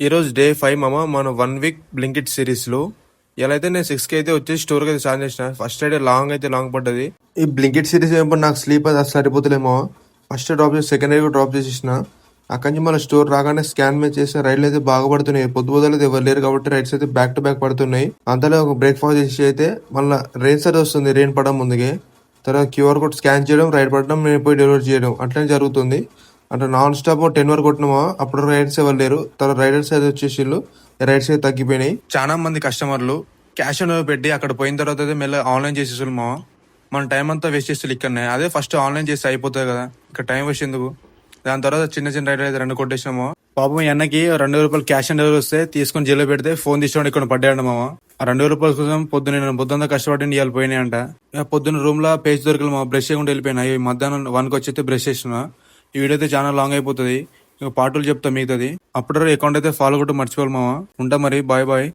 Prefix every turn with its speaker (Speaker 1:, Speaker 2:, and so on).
Speaker 1: ఈరోజు డే 5 మామ. మన 1 వీక్ బ్లింకిట్ సిరీస్లో ఇలా అయితే నేను 6కి అయితే వచ్చేసి స్టోర్కి అయితే స్టార్ట్ చేసిన. ఫస్ట్ అయితే లాంగ్ పడ్డది. ఈ బ్లింకిట్ సిరీస్ ఏమో నాకు స్లీప్ అది అసలు సరిపోతలేమో. ఫస్ట్ డ్రాప్ చేసి సెకండ్ కూడా డ్రాప్ చేసేసిన. అక్కడి నుంచి మళ్ళీ స్టోర్ రాగానే స్కాన్ మీద చేసిన రైడ్లు అయితే బాగా పడుతున్నాయి. పొద్దుపోదలు అయితే ఎవరు లేరు కాబట్టి రైడ్స్ అయితే బ్యాక్ టు బ్యాక్ పడుతున్నాయి. అంతలో ఒక బ్రేక్ఫాస్ట్ చేసి అయితే మళ్ళీ రెయిన్ సర్ వస్తుంది, రెయిన్ పడడం ముందుకే. తర్వాత క్యూఆర్ కోడ్ స్కాన్ చేయడం, రైడ్ పడడం, నేను పోయి డెలివరీ చేయడం అట్లనే జరుగుతుంది. అంటే నాన్ స్టాప్ 10 వరకు కొట్టినామా, అప్పుడు రైడర్స్ ఎవరు లేరు. తర్వాత రైడర్స్ అయితే వచ్చేసి రైడ్స్ అయితే తగ్గిపోయినాయి. చాలా మంది కస్టమర్లు క్యాష్ ఆన్ పెట్టి అక్కడ పోయిన తర్వాత అయితే మెల్ల ఆన్లైన్ చేసేసారు మా. మన టైం అంతా వేస్ట్ చేస్తారు ఇక్కడనే. అదే ఫస్ట్ ఆన్లైన్ చేస్తే అయిపోతుంది కదా, ఇక్కడ టైం వేస్ట్ ఎందుకు. దాని తర్వాత చిన్న చిన్న రైడర్ అయితే 2 కొట్టేసినామా. పాపం ఎన్నకి 2,000 రూపాయలు క్యాష్ ఆన్ డెలివరీ వస్తే తీసుకొని జైల్లో పెడితే ఫోన్ తీసుకోండి ఇక్కడ పడ్డాడు మామ. ఆ 2,000 రూపాయల కోసం పొద్దున్న కష్టపడి ఇవాళ పోయినాయి అంట. పొద్దున్న రూమ్ లో పేజ్ దొరికలు మా, బ్రష్ చేయకుండా వెళ్ళిపోయినా. మధ్యాహ్నం 1కి వచ్చి అయితే బ్రష్ చేసిన. ఈ వీడియో అయితే చాలా లాంగ్ అయిపోతుంది, ఇంకా పార్టులు చెప్తా మిగతాది. అప్పుడు అకౌంట్ అయితే ఫాలో కొట్టు మర్చిపోవాలి మామ. ఉంటా మరి, బాయ్ బాయ్.